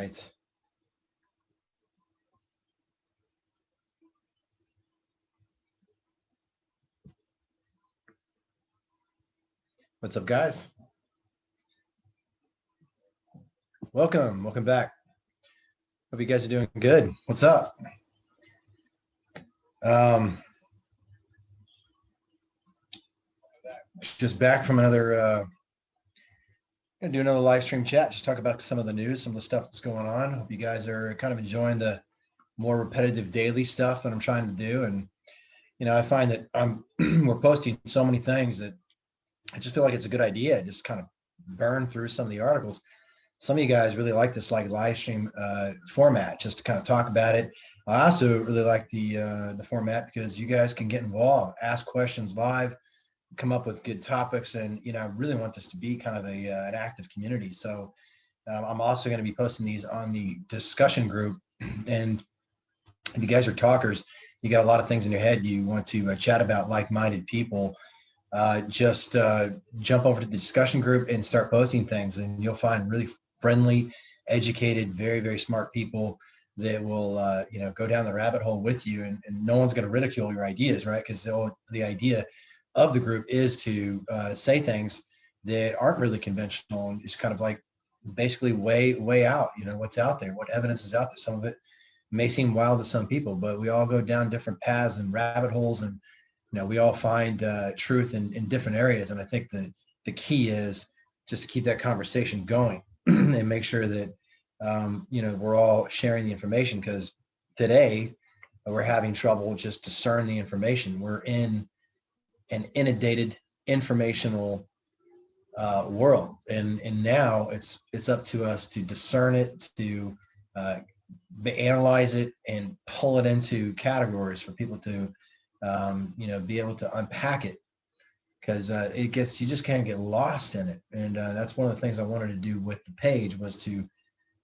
right. What's up, guys? Welcome back. Hope you guys are doing good. What's up? Um, just back from gonna do another live stream chat. Just talk about some of the news, some of the stuff that's going on. Hope you guys are kind of enjoying the more repetitive daily stuff that I'm trying to do. And I find that we're posting so many things that I just feel like it's a good idea. Just kind of burn through some of the articles. Some of you guys really like this like live stream format, just to kind of talk about it. I also really like the format because you guys can get involved, ask questions live, come up with good topics, and I really want this to be kind of an active community. So I'm also going to be posting these on the discussion group. And if you guys are talkers, you got a lot of things in your head you want to chat about, like-minded people, just jump over to the discussion group and start posting things, and you'll find really friendly, educated, very, very smart people that will go down the rabbit hole with you, and no one's going to ridicule your ideas, right? Because the idea of the group is to say things that aren't really conventional, and it's kind of like basically way out, what's out there, what evidence is out there. Some of it may seem wild to some people, but we all go down different paths and rabbit holes, and we all find truth in different areas. And I think the key is just to keep that conversation going and make sure that we're all sharing the information, because today we're having trouble just discern the information. We're in an inundated informational world, and now it's up to us to discern it, to analyze it, and pull it into categories for people to be able to unpack it, because you just can't get lost in it. And that's one of the things I wanted to do with the page, was to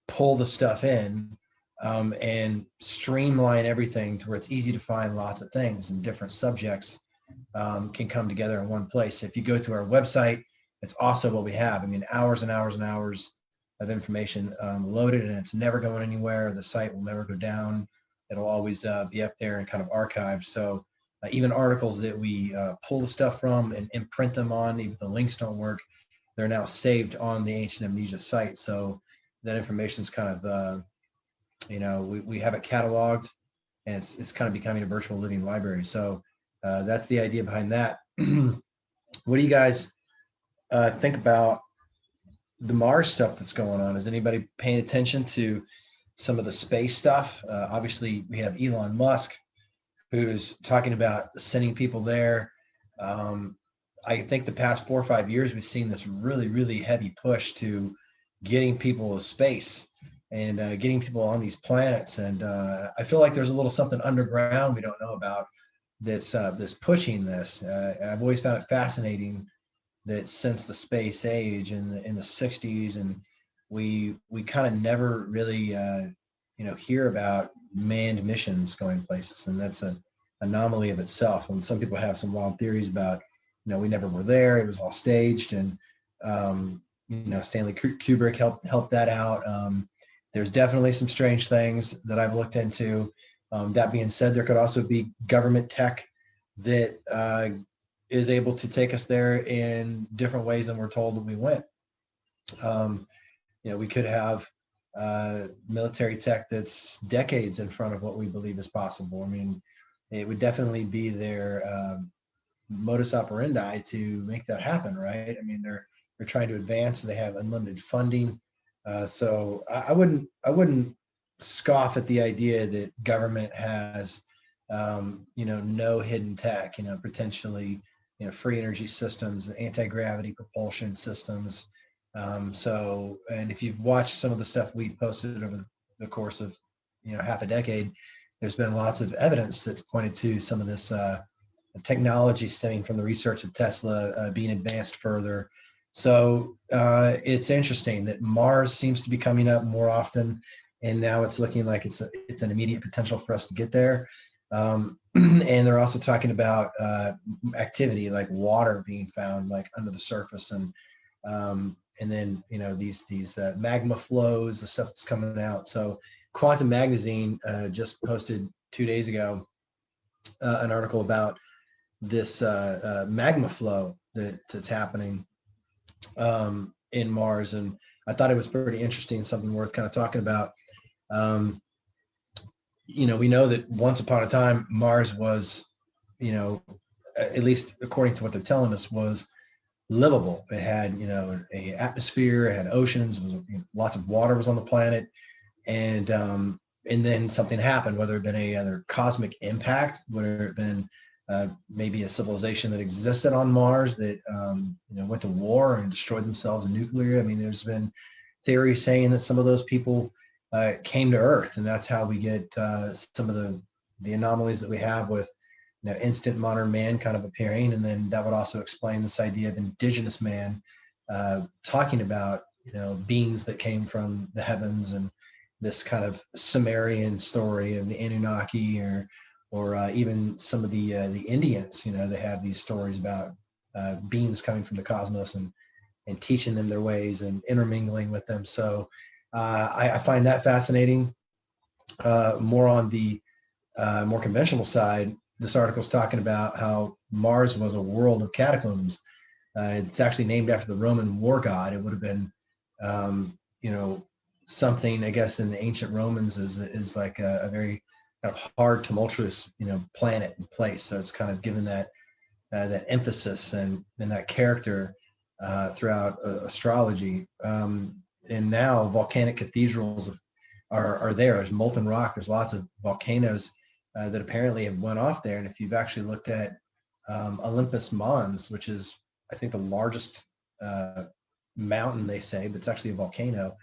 pull the stuff in and streamline everything to where it's easy to find lots of things, and different subjects can come together in one place. If you go to our website, it's also what we have. I mean, hours and hours and hours of information loaded, and it's never going anywhere. The site will never go down. It'll always be up there and kind of archived. So even articles that we pull the stuff from and imprint them on, even if the links don't work, they're now saved on the Ancient Amnesia site. So that information is kind of, we have it cataloged, and it's kind of becoming a virtual living library. So that's the idea behind that. What do you guys think about the Mars stuff that's going on? Is anybody paying attention to some of the space stuff? Obviously, we have Elon Musk, who's talking about sending people there. I think the past 4 or 5 years, we've seen this really, really heavy push to getting people to space and getting people on these planets. And I feel like there's a little something underground we don't know about that's pushing this. I've always found it fascinating that since the space age in the 60s, and we kind of never really hear about manned missions going places, and that's an anomaly of itself. And some people have some wild theories about, we never were there, it was all staged, and Stanley Kubrick helped that out. There's definitely some strange things that I've looked into. That being said, there could also be government tech that is able to take us there in different ways than we're told that we went. We could have military tech that's decades in front of what we believe is possible. I mean, it would definitely be their modus operandi to make that happen, right? I mean, they're trying to advance. They have unlimited funding, so I wouldn't scoff at the idea that government has no hidden tech, potentially free energy systems, anti-gravity propulsion systems. And if you've watched some of the stuff we posted over the course of half a decade, there's been lots of evidence that's pointed to some of this technology stemming from the research of Tesla being advanced further. So it's interesting that Mars seems to be coming up more often, and now it's looking like it's an immediate potential for us to get there. And they're also talking about activity like water being found like under the surface, and And then, these magma flows, the stuff that's coming out. So Quantum Magazine just posted 2 days ago an article about this magma flow that's happening in Mars. And I thought it was pretty interesting, something worth kind of talking about. We know that once upon a time, Mars was, at least according to what they're telling us, was livable. It had, a atmosphere, it had oceans, lots of water was on the planet. And then something happened, whether it been a other cosmic impact, whether it been maybe a civilization that existed on Mars that went to war and destroyed themselves in nuclear. I mean, there's been theories saying that some of those people came to Earth, and that's how we get some of the anomalies that we have with instant modern man kind of appearing. And then that would also explain this idea of indigenous man, talking about beings that came from the heavens, and this kind of Sumerian story of the Anunnaki, or even some of the Indians. They have these stories about beings coming from the cosmos and teaching them their ways and intermingling with them. So I find that fascinating. More on the more conventional side, this article is talking about how Mars was a world of cataclysms. It's actually named after the Roman war god. It would have been, something, I guess, in the ancient Romans is like a very kind of hard, tumultuous, planet and place. So it's kind of given that emphasis and that character throughout astrology. And now volcanic cathedrals are there. There's molten rock. There's lots of volcanoes that apparently have went off there. And if you've actually looked at Olympus Mons, which is, I think, the largest mountain, they say, but it's actually a volcano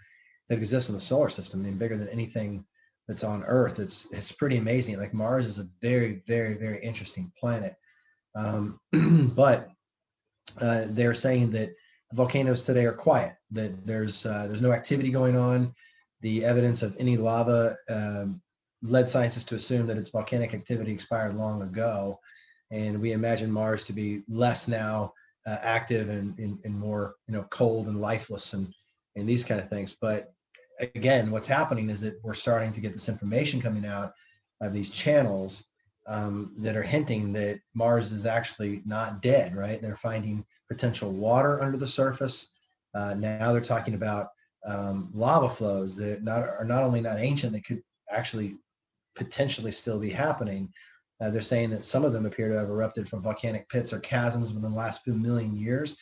that exists in the solar system. I mean, bigger than anything that's on Earth. It's pretty amazing. Like, Mars is a very, very, very interesting planet. But they're saying that the volcanoes today are quiet, that there's no activity going on. The evidence of any lava led scientists to assume that its volcanic activity expired long ago. And we imagine Mars to be less now active and more, cold and lifeless and these kind of things. But again, what's happening is that we're starting to get this information coming out of these channels that are hinting that Mars is actually not dead, right? They're finding potential water under the surface. Now they're talking about lava flows that are not only not ancient, they could actually potentially still be happening. They're saying that some of them appear to have erupted from volcanic pits or chasms within the last few million years,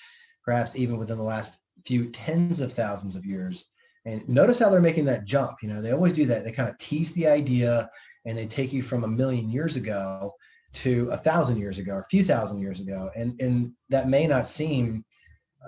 perhaps even within the last few tens of thousands of years. And notice how they're making that jump. They always do that. They kind of tease the idea, and they take you from 1,000,000 years ago to 1,000 years ago, or a few thousand years ago. And that may not seem,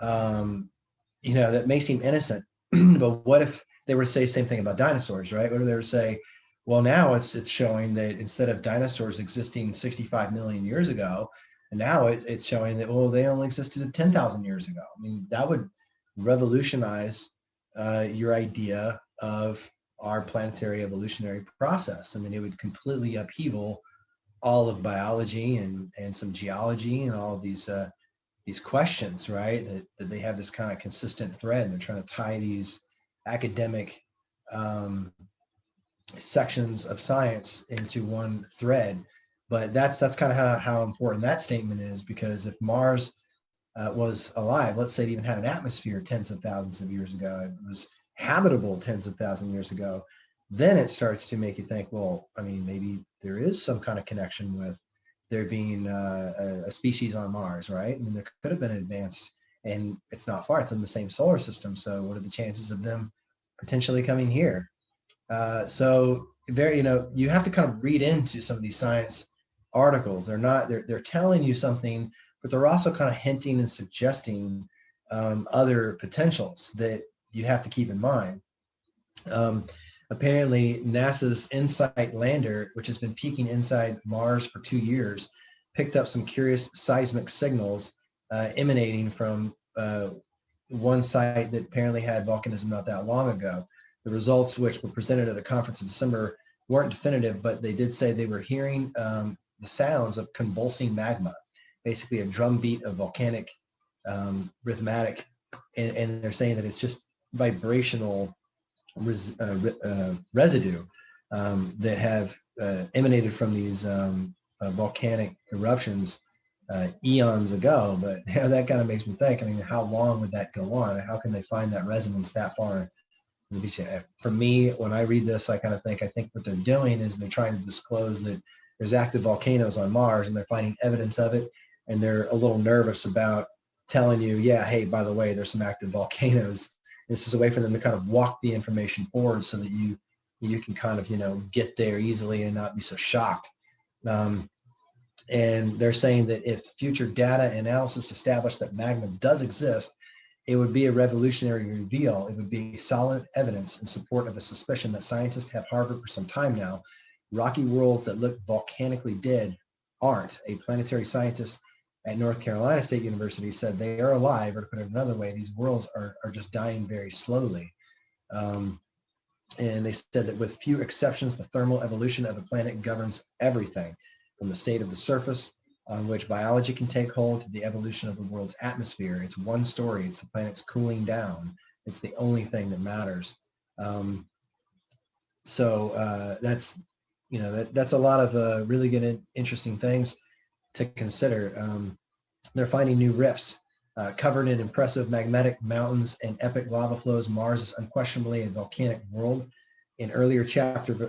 that may seem innocent. But what if they were to say the same thing about dinosaurs, right? What if they were to say, well, now it's showing that instead of dinosaurs existing 65 million years ago, and now it's showing that, well, they only existed 10,000 years ago. I mean, that would revolutionize your idea of our planetary evolutionary process. I mean, it would completely upheaval all of biology and some geology and all of these questions, right? That they have this kind of consistent thread. They're trying to tie these academic sections of science into one thread. But that's kind of how important that statement is, because if Mars was alive, let's say it even had an atmosphere tens of thousands of years ago, it was habitable tens of thousands of years ago, then it starts to make you think, well, I mean, maybe there is some kind of connection with there being a species on Mars, right? I mean, there could have been advanced, and it's not far, it's in the same solar system. So what are the chances of them potentially coming here? So very, you have to kind of read into some of these science articles. They're telling you something, but they're also kind of hinting and suggesting other potentials that you have to keep in mind. Apparently, NASA's InSight lander, which has been peeking inside Mars for 2 years, picked up some curious seismic signals emanating from one site that apparently had volcanism not that long ago. The results, which were presented at a conference in December, weren't definitive, but they did say they were hearing the sounds of convulsing magma, basically a drumbeat of volcanic rhythmic and they're saying that it's just vibrational residue that have emanated from these volcanic eruptions eons ago. But that kind of makes me think, I mean, how long would that go on? How can they find that resonance that far? For me, when I read this, I think what they're doing is they're trying to disclose that there's active volcanoes on Mars and they're finding evidence of it. And they're a little nervous about telling you, yeah, hey, by the way, there's some active volcanoes. This is a way for them to kind of walk the information forward so that you can kind of, get there easily and not be so shocked. And they're saying that if future data analysis established that magma does exist, it would be a revolutionary reveal. It would be solid evidence in support of a suspicion that scientists have harbored for some time now. Rocky worlds that look volcanically dead aren't. A planetary scientist at North Carolina State University said they are alive, or to put it another way, these worlds are just dying very slowly. And they said that with few exceptions, the thermal evolution of a planet governs everything, from the state of the surface on which biology can take hold to the evolution of the world's atmosphere. It's one story. It's the planet's cooling down. It's the only thing that matters. So that's, that's a lot of really good, interesting things to consider. They're finding new rifts covered in impressive magmatic mountains and epic lava flows. Mars is unquestionably a volcanic world. In earlier chapters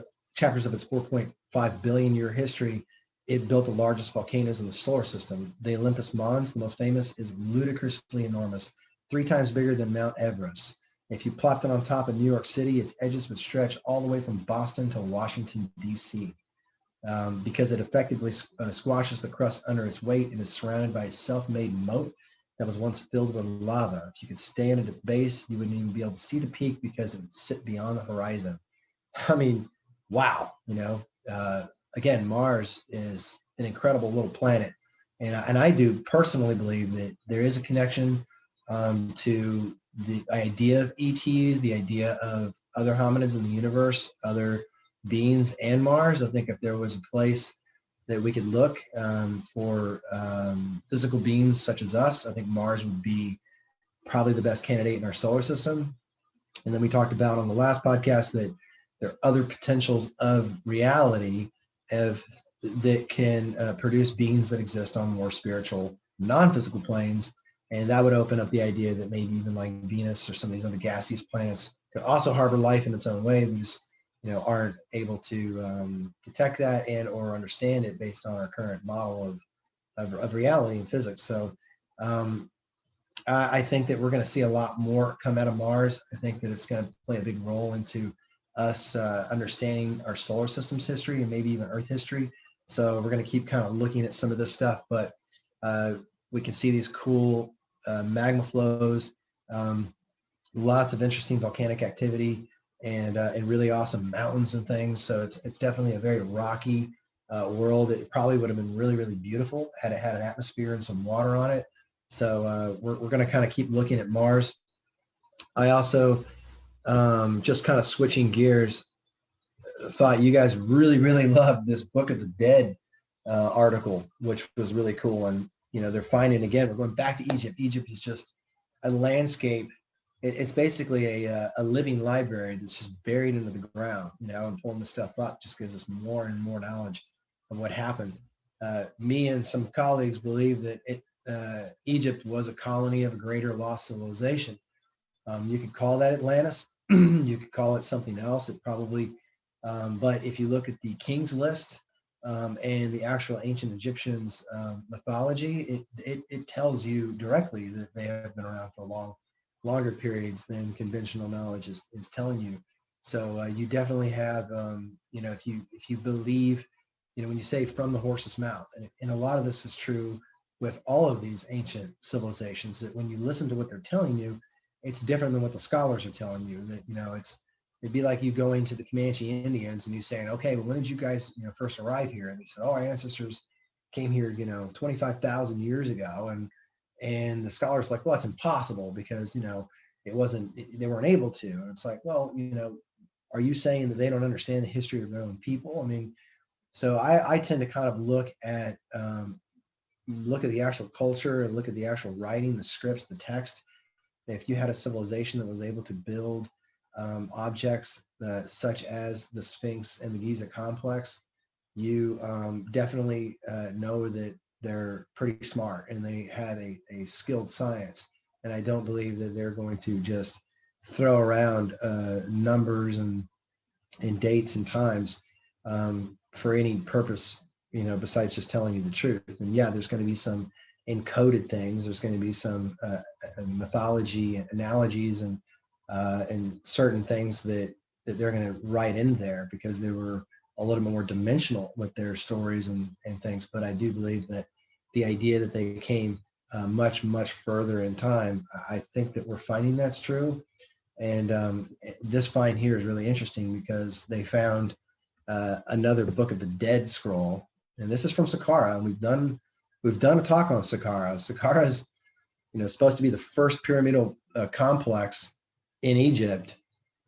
of its 4.5 billion year history, it built the largest volcanoes in the solar system. The Olympus Mons, the most famous, is ludicrously enormous, 3 times bigger than Mount Everest. If you plopped it on top of New York City, its edges would stretch all the way from Boston to Washington, D.C. Because it effectively squashes the crust under its weight. It is surrounded by a self-made moat that was once filled with lava. If you could stand at its base, you wouldn't even be able to see the peak because it would sit beyond the horizon. I mean, wow, again, Mars is an incredible little planet. And I do personally believe that there is a connection to the idea of ETs, the idea of other hominids in the universe, other beings and Mars. I think if there was a place that we could look for physical beings such as us, I think Mars would be probably the best candidate in our solar system. And then we talked about on the last podcast that there are other potentials of reality that can produce beings that exist on more spiritual, non-physical planes. And that would open up the idea that maybe even like Venus or some of these other gaseous planets could also harbor life in its own way. We just, aren't able to detect that and or understand it based on our current model of reality and physics. So I think that we're going to see a lot more come out of Mars. I think that it's going to play a big role into us understanding our solar system's history and maybe even Earth history. So we're going to keep kind of looking at some of this stuff, but we can see these cool magma flows, lots of interesting volcanic activity, and really awesome mountains and things. So it's definitely a very rocky world. It probably would have been really, really beautiful had it had an atmosphere and some water on it. So we're going to kind of keep looking at Mars. I also, just kind of switching gears, thought you guys really, really loved this Book of the Dead article, which was really cool. And, they're finding, again, we're going back to Egypt. Egypt is just a landscape. It's basically a living library that's just buried into the ground, and pulling the stuff up just gives us more and more knowledge of what happened. Me and some colleagues believe that Egypt was a colony of a greater lost civilization. You could call that Atlantis. You could call it something else. It probably, but if you look at the King's List and the actual ancient Egyptians mythology, it tells you directly that they have been around for longer periods than conventional knowledge is telling you. So you definitely have, if you believe, when you say from the horse's mouth, and a lot of this is true with all of these ancient civilizations, that when you listen to what they're telling you, it's different than what the scholars are telling you. That it'd be like you going to the Comanche Indians and you saying, okay, well, when did you guys first arrive here? And they said, oh, our ancestors came here 25,000 years ago. And the scholars like, well, that's impossible because they weren't able to. And it's like, well, are you saying that they don't understand the history of their own people? I mean, so I tend to kind of look at the actual culture and look at the actual writing, the scripts, the text, If you had a civilization that was able to build objects such as the Sphinx and the Giza complex, you definitely know that they're pretty smart and they have a skilled science. And I don't believe that they're going to just throw around numbers and dates and times for any purpose, besides just telling you the truth. And yeah, there's going to be some encoded things. There's going to be some mythology, analogies, and certain things that they're going to write in there because they were a little more dimensional with their stories and things. But I do believe that the idea that they came much, much further in time, I think that we're finding that's true. And this find here is really interesting because they found another Book of the Dead scroll, and this is from Saqqara. And we've done a talk on Saqqara. Saqqara is supposed to be the first pyramidal complex in Egypt.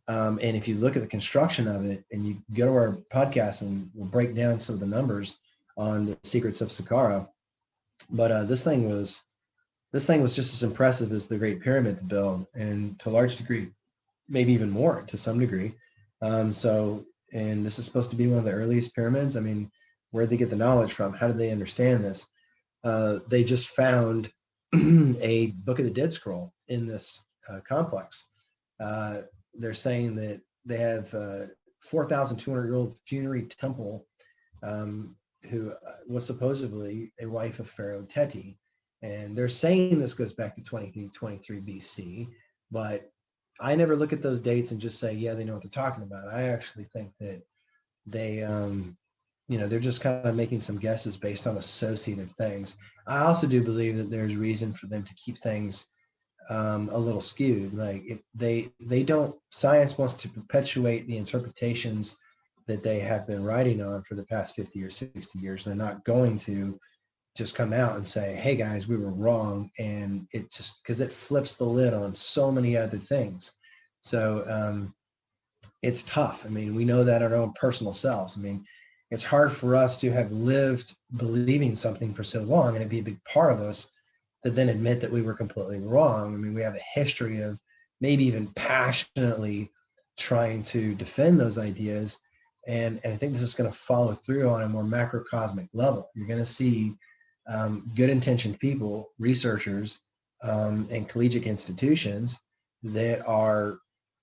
And if you look at the construction of it, and you go to our podcast, and we'll break down some of the numbers on the secrets of Saqqara. But this thing was just as impressive as the Great Pyramid to build, and to a large degree, maybe even more to some degree. And this is supposed to be one of the earliest pyramids. I mean, where did they get the knowledge from? How did they understand this? They just found a Book of the Dead scroll in this complex. They're saying that they have 4,200-year-old funerary temple, who was supposedly a wife of Pharaoh Teti. And they're saying this goes back to 23 BC, but I never look at those dates and just say, yeah, they know what they're talking about. I actually think that they, they're just kind of making some guesses based on associative things. I also do believe that there's reason for them to keep things a little skewed. Like they don't, science wants to perpetuate the interpretations that they have been writing on for the past 50 or 60 years. They're not going to just come out and say, hey guys, we were wrong. And it just, because it flips the lid on so many other things. So it's tough. I mean, we know that our own personal selves. I mean, it's hard for us to have lived believing something for so long and it'd be a big part of us to then admit that we were completely wrong. I mean, we have a history of maybe even passionately trying to defend those ideas. And I think this is going to follow through on a more macrocosmic level. You're going to see good intentioned people, researchers, and collegiate institutions that are,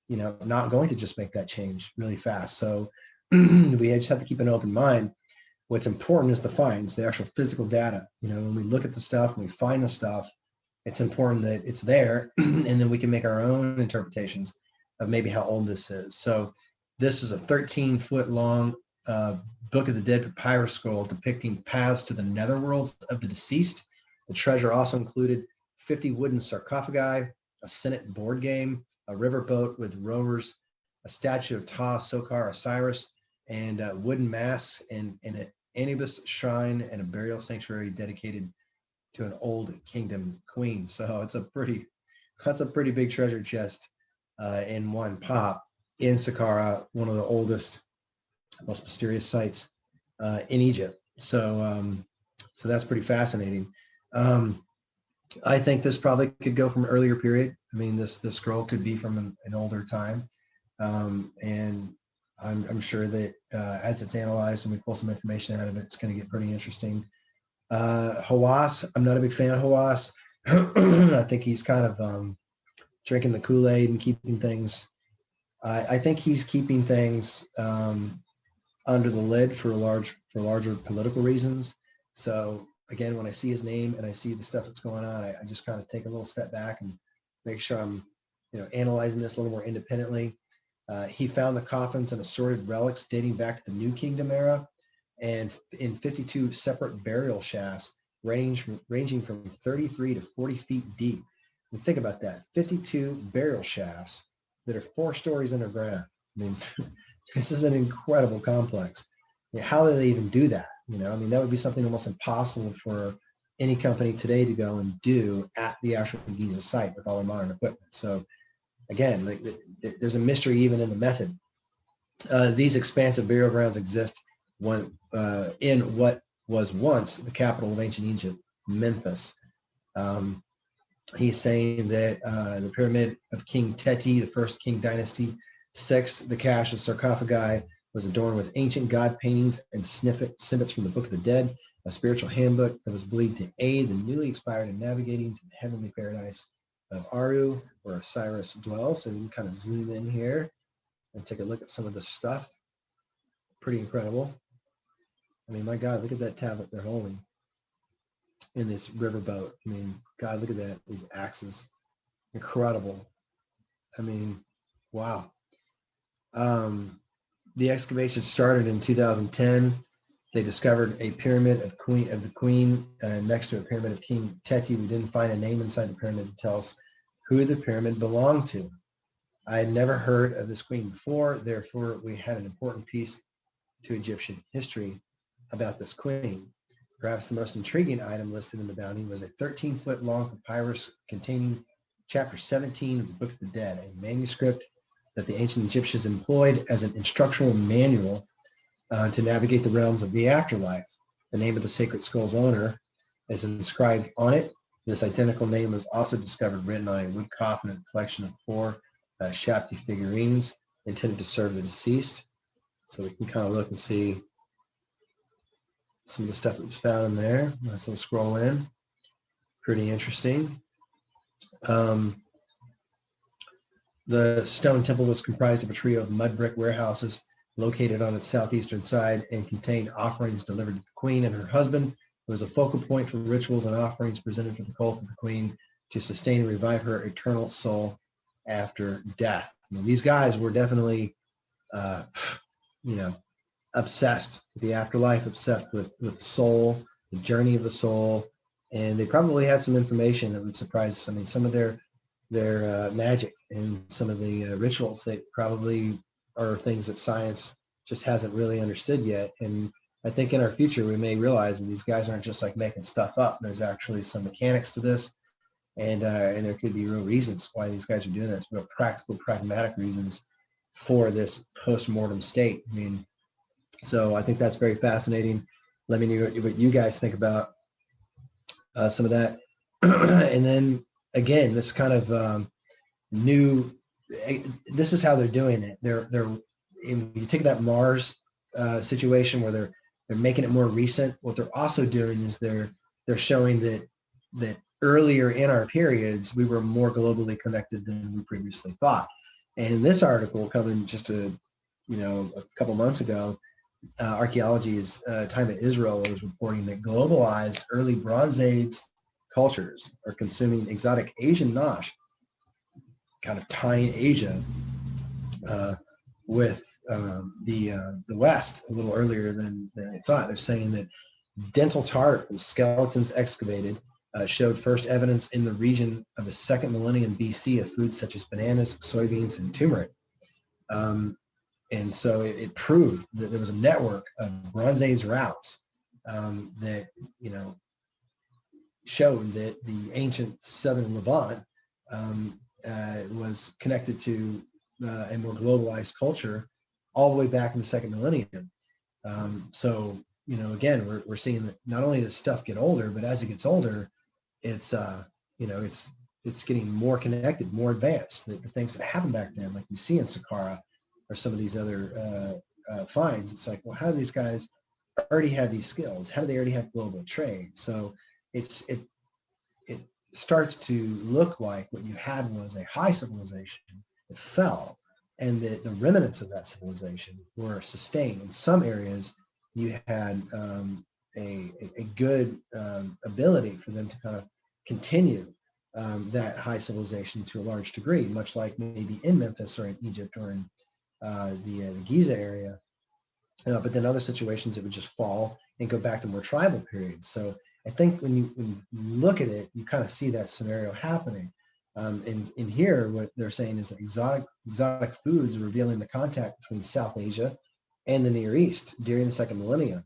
not going to just make that change really fast. So we just have to keep an open mind. What's important is the finds, the actual physical data. When we look at the stuff, when we find the stuff, it's important that it's there, and then we can make our own interpretations of maybe how old this is. So this is a 13-foot long Book of the Dead papyrus scroll depicting paths to the netherworlds of the deceased. The treasure also included 50 wooden sarcophagi, a Senate board game, a riverboat with rowers, a statue of Ta, Sokar, Osiris, and wooden masks, and an Anubis shrine and a burial sanctuary dedicated to an old kingdom queen. So that's a pretty big treasure chest in one pop in Saqqara, one of the oldest, most mysterious sites in Egypt. So that's pretty fascinating. I think this probably could go from an earlier period. I mean, this scroll could be from an older time, and I'm sure that as it's analyzed and we pull some information out of it, it's going to get pretty interesting. Hawass, I'm not a big fan of Hawass. I think he's kind of drinking the Kool-Aid and keeping things. I think he's keeping things under the lid for larger political reasons. So again, when I see his name and I see the stuff that's going on, I just kind of take a little step back and make sure I'm, analyzing this a little more independently. He found the coffins and assorted relics dating back to the New Kingdom era, and in 52 separate burial shafts ranging from 33 to 40 feet deep. And think about that, 52 burial shafts that are 4 stories underground. I mean, this is an incredible complex. I mean, how do they even do that? That would be something almost impossible for any company today to go and do at the actual Giza site with all their modern equipment. So again, there's a mystery even in the method. These expansive burial grounds exist in what was once the capital of ancient Egypt, Memphis. He's saying that the pyramid of King Teti, the first King Dynasty 6, the cache of sarcophagi was adorned with ancient god paintings and snippets from the Book of the Dead, a spiritual handbook that was believed to aid the newly expired in navigating to the heavenly paradise of Aru, where Osiris dwells. So we can kind of zoom in here and take a look at some of this stuff. Pretty incredible. I mean, my God, look at that tablet they're holding in this riverboat. I mean, God, look at that, these axes. Incredible. I mean, wow. The excavation started in 2010. They discovered a pyramid of the queen next to a pyramid of King Teti. We didn't find a name inside the pyramid to tell us who the pyramid belonged to. I had never heard of this queen before, therefore we had an important piece to Egyptian history about this queen. Perhaps the most intriguing item listed in the bounty was a 13-foot long papyrus containing chapter 17 of the Book of the Dead, a manuscript that the ancient Egyptians employed as an instructional manual to navigate the realms of the afterlife. The name of the sacred skull's owner is inscribed on it. This identical name was also discovered written on a wood coffin in a collection of 4 Shapti figurines intended to serve the deceased. So we can kind of look and see some of the stuff that was found in there. Let's scroll in. Pretty interesting. The stone temple was comprised of a trio of mud brick warehouses located on its southeastern side and contained offerings delivered to the queen and her husband. It was a focal point for rituals and offerings presented for the cult of the queen to sustain and revive her eternal soul after death. I mean, these guys were definitely, obsessed with the afterlife, obsessed with the soul, the journey of the soul, and they probably had some information that would surprise us. I mean, some of their magic and some of the rituals that probably are things that science just hasn't really understood yet. And I think in our future we may realize that these guys aren't just like making stuff up. There's actually some mechanics to this, and there could be real reasons why these guys are doing this, real practical, pragmatic reasons for this post-mortem state. I mean, so I think that's very fascinating. Let me know what you guys think about some of that. And then again, this kind of new. This is how they're doing it. They're you take that Mars situation where they're making it more recent. What they're also doing is they're showing that earlier in our periods we were more globally connected than we previously thought. And in this article coming just a couple months ago, Archaeology's time at Israel is reporting that globalized early Bronze Age cultures are consuming exotic Asian nosh, kind of tying Asia with the West a little earlier than they thought. They're saying that dental tart from skeletons excavated showed first evidence in the region of the second millennium BC of foods such as bananas, soybeans, and turmeric. And so it proved that there was a network of Bronze Age routes that showed that the ancient southern Levant was connected to a more globalized culture all the way back in the second millennium. So again, we're seeing that not only does stuff get older, but as it gets older, it's it's getting more connected, more advanced. The things that happened back then, like we see in Saqqara, or some of these other finds, it's like, well, how do these guys already have these skills? How do they already have global trade? So it starts to look like what you had was a high civilization that fell, and that the remnants of that civilization were sustained. In some areas, you had a good ability for them to kind of continue that high civilization to a large degree, much like maybe in Memphis or in Egypt or in the Giza area. But then other situations, it would just fall and go back to more tribal periods. So I think when you look at it, you kind of see that scenario happening. In here, what they're saying is that exotic foods are revealing the contact between South Asia and the Near East during the second millennium.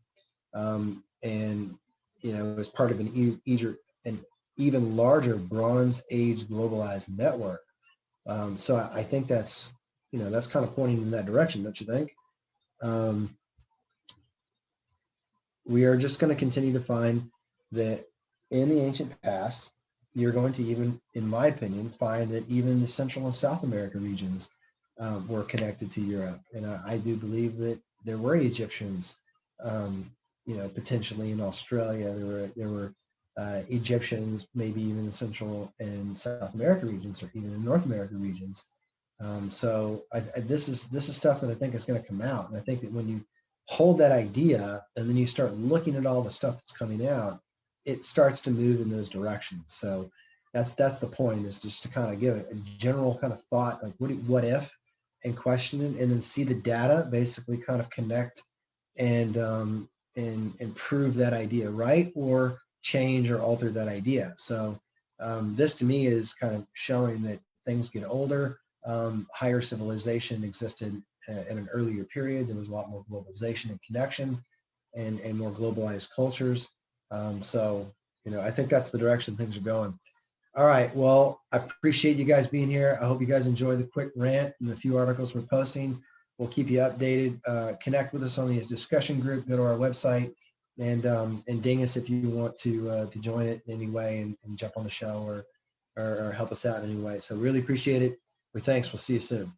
And as part of an even larger Bronze Age globalized network. So I think that's that's kind of pointing in that direction, don't you think? We are just going to continue to find that in the ancient past, you're going to even, in my opinion, find that even the Central and South America regions were connected to Europe. And I do believe that there were Egyptians, potentially in Australia. There were Egyptians, maybe even in Central and South America regions, or even in North America regions. This is stuff that I think is going to come out, and I think that when you hold that idea and then you start looking at all the stuff that's coming out, it starts to move in those directions. So that's the point, is just to kind of give a general kind of thought, like what if, and question it, and then see the data basically kind of connect and prove that idea right, or change or alter that idea. So this to me is kind of showing that things get older. Higher civilization existed in an earlier period. There was a lot more globalization and connection, and more globalized cultures. I think that's the direction things are going. All right. Well, I appreciate you guys being here. I hope you guys enjoy the quick rant and the few articles we're posting. We'll keep you updated. Connect with us on the discussion group. Go to our website and ding us if you want to join it in any way, and jump on the show, or help us out in any way. So really appreciate it. Thanks. We'll see you soon.